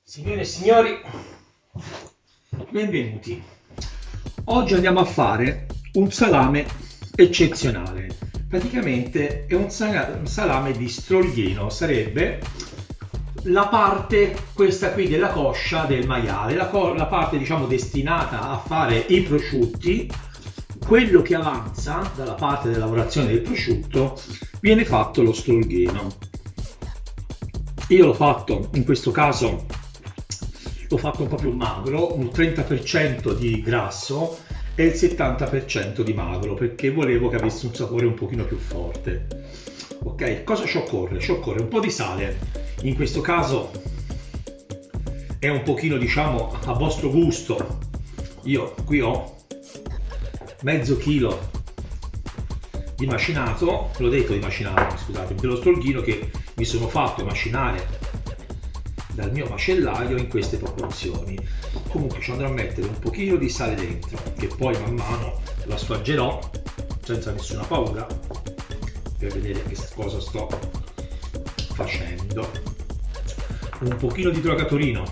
Signore e signori, benvenuti. Oggi andiamo a fare un salame eccezionale. Praticamente è un salame di stroglieno, sarebbe la parte, questa qui della coscia del maiale, la parte diciamo destinata a fare i prosciutti. Quello che avanza dalla parte della lavorazione del prosciutto viene fatto lo stroglieno. Io l'ho fatto in questo caso, l'ho fatto un po' più magro, un 30% di grasso e il 70% di magro, perché volevo che avesse un sapore un pochino più forte. Ok, cosa ci occorre? Ci occorre un po' di sale, in questo caso è un pochino diciamo a vostro gusto. Io qui ho mezzo chilo di macinato, l'ho detto di macinato, scusate, dello stroghino che mi sono fatto macinare dal mio macellaio in queste proporzioni. Comunque ci andrò a mettere un pochino di sale dentro, che poi man mano lo assaggerò senza nessuna paura per vedere che cosa sto facendo. Un pochino di idrocatorino,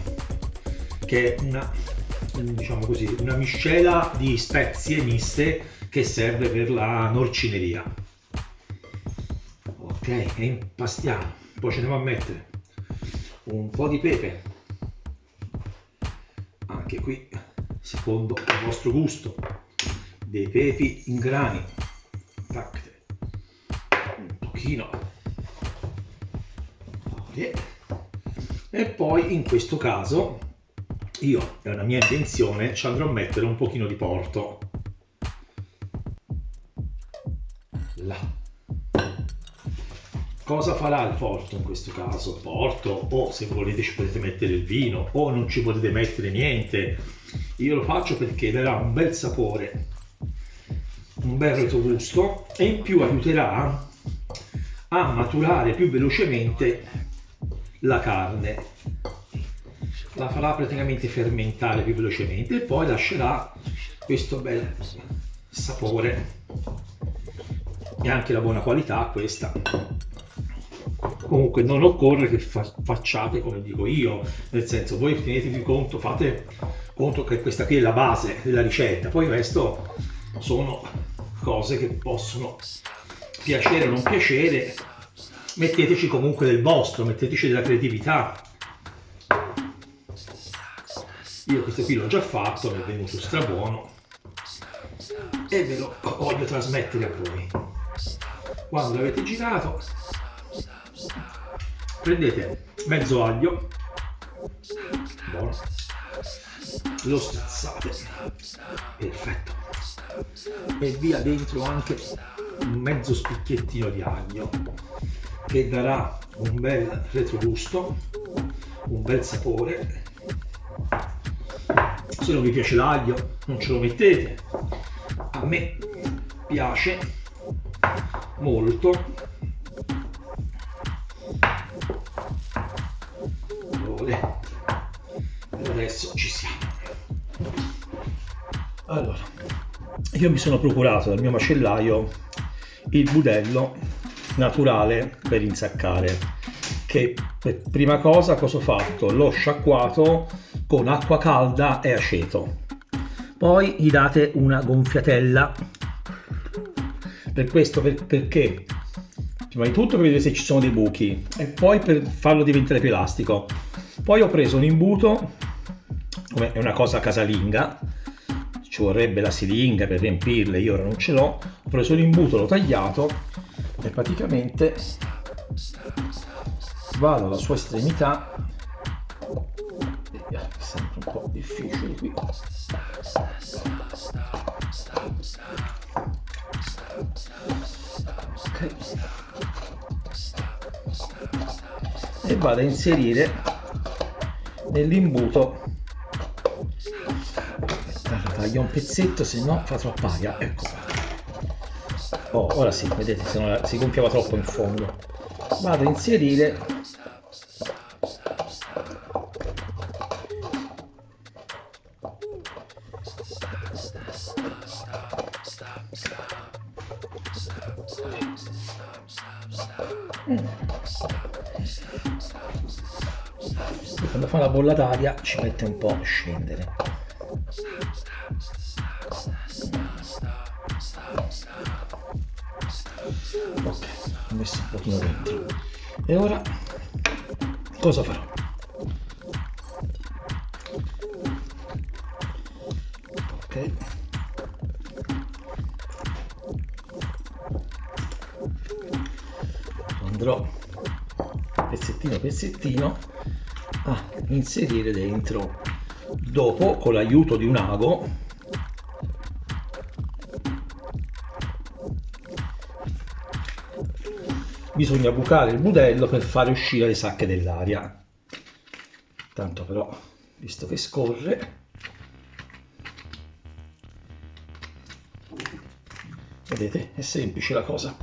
che è una, diciamo così, una miscela di spezie miste che serve per la norcineria. Ok, e impastiamo. Poi ci andiamo a mettere un po' di pepe, anche qui secondo il vostro gusto, dei pepi in grani, un pochino, e poi in questo caso io, è una mia intenzione, ci andrò a mettere un pochino di porto là. Cosa farà il porto in questo caso? Il porto, o se volete ci potete mettere il vino, o non ci potete mettere niente. Io lo faccio perché darà un bel sapore, un bel retrogusto, e in più aiuterà a maturare più velocemente la carne. La farà praticamente fermentare più velocemente e poi lascerà questo bel sapore e anche la buona qualità questa. Comunque non occorre che facciate come dico io, nel senso, voi tenetevi conto, fate conto che questa qui è la base della ricetta, poi il resto sono cose che possono piacere o non piacere, metteteci comunque del vostro, metteteci della creatività. Io questo qui l'ho già fatto, mi è venuto strabuono e ve lo voglio trasmettere a voi. Quando l'avete girato, prendete mezzo aglio, buono, lo strazzate, perfetto, e via dentro anche un mezzo spicchiettino di aglio che darà un bel retrogusto, un bel sapore. Se non vi piace l'aglio non ce lo mettete, a me piace molto. Adesso ci siamo. Allora, io mi sono procurato dal mio macellaio il budello naturale per insaccare, che per prima cosa ho fatto? L'ho sciacquato con acqua calda e aceto, poi gli date una gonfiatella. Per questo, perché prima di tutto per vedere se ci sono dei buchi e poi per farlo diventare più elastico. Poi ho preso un imbuto, come è una cosa casalinga, ci vorrebbe la siringa per riempirle, io ora non ce l'ho. Ho preso l'imbuto, l'ho tagliato e praticamente vado alla sua estremità. È sempre un po' difficile qui. Ok. E vado a inserire nell'imbuto. Taglio un pezzetto, se no fa troppa aria. Ecco qua. Oh, ora sì, vedete, se no si gonfiava troppo in fondo. Vado a inserire Quando fa la bolla d'aria ci mette un po' a scendere. Ok, ho messo un pochino dentro. E ora cosa farò? Ok. Andrò pezzettino pezzettino a inserire dentro, dopo con l'aiuto di un ago bisogna bucare il budello per fare uscire le sacche dell'aria. Tanto però, visto che scorre, vedete, è semplice la cosa.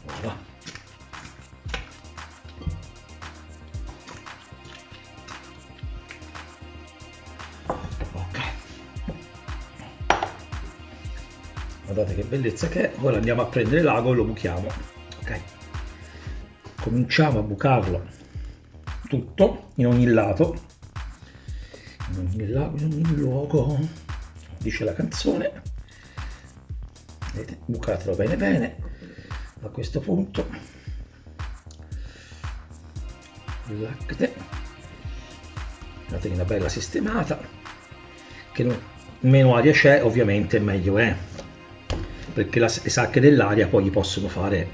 Voilà. Ok. Guardate che bellezza che è. Ora andiamo a prendere l'ago e lo buchiamo. Ok. Cominciamo a bucarlo tutto in ogni lato, in ogni luogo, dice la canzone. Vedete, bucatelo bene bene. A questo punto date una bella sistemata, che meno aria c'è ovviamente meglio è, perché le sacche dell'aria poi gli possono fare,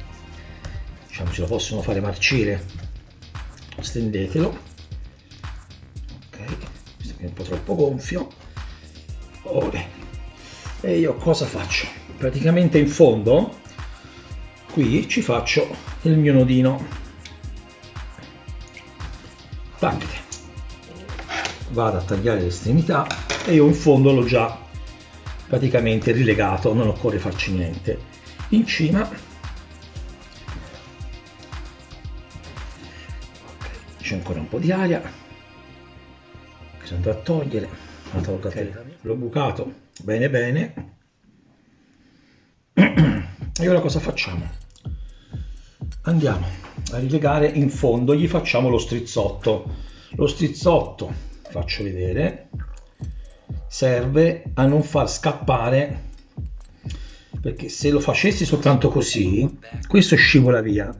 diciamo, ce lo possono fare marcire. Stendetelo. Ok, questo è un po' troppo gonfio. Ora, e io cosa faccio? Praticamente in fondo qui ci faccio il mio nodino. Taccate. Vado a tagliare le estremità e io in fondo l'ho già praticamente rilegato, non occorre farci niente. In cima c'è ancora un po' di aria che si andrà a togliere. L'ho bucato bene bene. E ora cosa facciamo? Andiamo a rilegare in fondo, gli facciamo lo strizzotto. Lo strizzotto, faccio vedere, serve a non far scappare, perché se lo facessi soltanto così questo scivola via.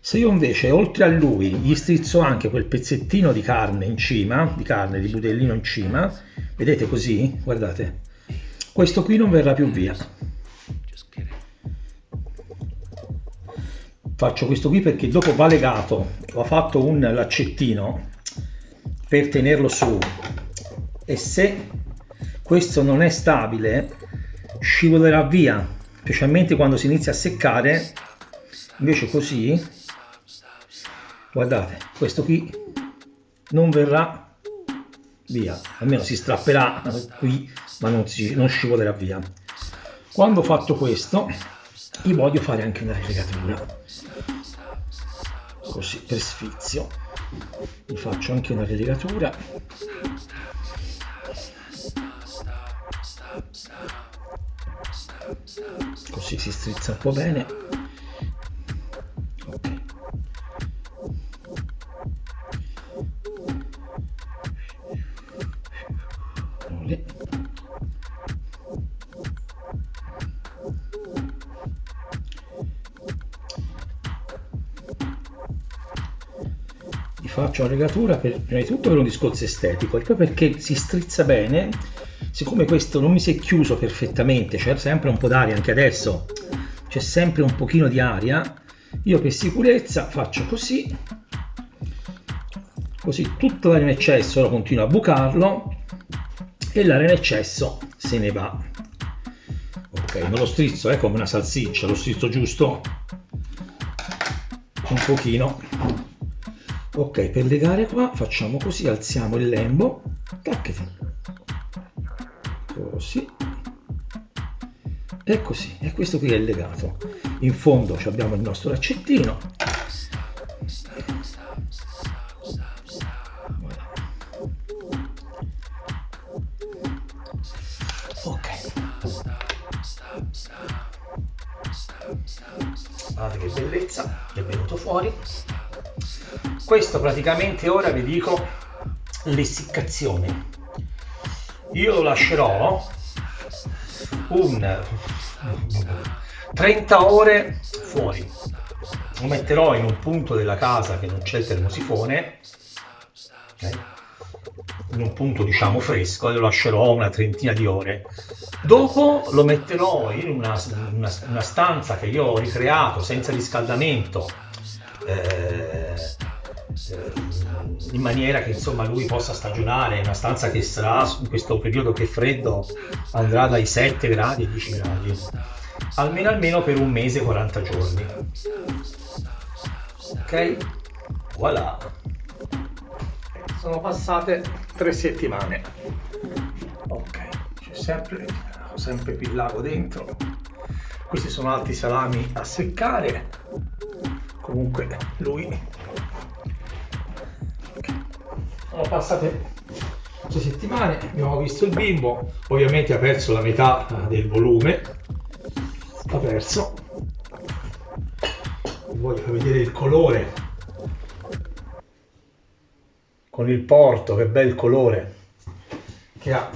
Se io invece oltre a lui gli strizzo anche quel pezzettino di carne in cima, di budellino in cima, vedete così, guardate, questo qui non verrà più via. Faccio questo qui perché dopo va legato, ho fatto un laccettino per tenerlo su, e se questo non è stabile scivolerà via, specialmente quando si inizia a seccare. Invece così, guardate, questo qui non verrà via, almeno si strapperà qui ma non scivolerà via. Quando ho fatto questo gli voglio fare anche una rilegatura, così per sfizio gli faccio anche una rilegatura. Così si strizza un po' bene. Ok. Gli faccio una rigatura prima di tutto per un discorso estetico e poi perché si strizza bene. Siccome questo non mi si è chiuso perfettamente, c'è sempre un po' d'aria, anche adesso c'è sempre un pochino di aria, io per sicurezza faccio così, così tutta l'aria in eccesso lo continuo a bucarlo e l'aria in eccesso se ne va. Ok, non lo strizzo, è come una salsiccia, lo strizzo giusto un pochino. Ok, per legare qua facciamo così, alziamo il lembo, taccati, così e così, e questo qui è il legato. In fondo abbiamo il nostro laccettino. Voilà. fuori. Questo praticamente ora vi dico l'essiccazione. Io lo lascerò un 30 ore fuori. Lo metterò in un punto della casa che non c'è il termosifone, in un punto diciamo fresco, e lo lascerò una trentina di ore. Dopo lo metterò in una stanza che io ho ricreato senza riscaldamento, in maniera che insomma lui possa stagionare, una stanza che sarà in questo periodo che è freddo andrà dai 7 gradi ai 10 gradi, almeno per un mese, 40 giorni. Ok, voilà, sono passate 3 settimane. Ok, c'è sempre qui il lago dentro. Questi sono altri salami a seccare. Comunque lui, sono passate 6 settimane, abbiamo visto il bimbo, ovviamente ha perso la metà del volume, l'ha perso. Vi voglio far vedere il colore con il porto, che bel colore che ha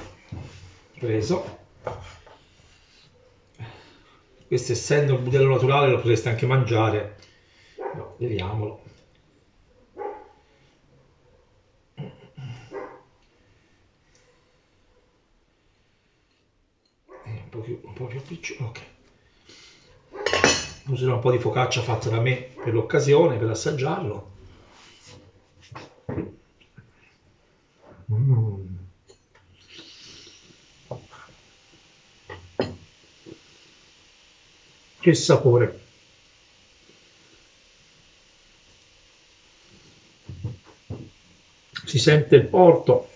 preso. Questo, essendo un budello naturale, lo potreste anche mangiare. No, vediamolo. Un po' più piccolo, ok. Userò un po' di focaccia fatta da me per l'occasione, per assaggiarlo. Che sapore! Si sente il porto,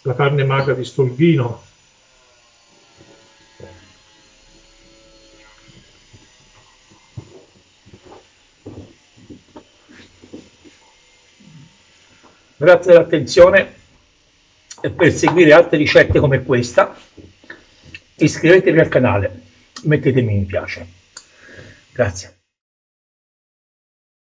la carne magra di Stolghino. Grazie dell'attenzione, e per seguire altre ricette come questa iscrivetevi al canale, mettetemi mi piace. Grazie.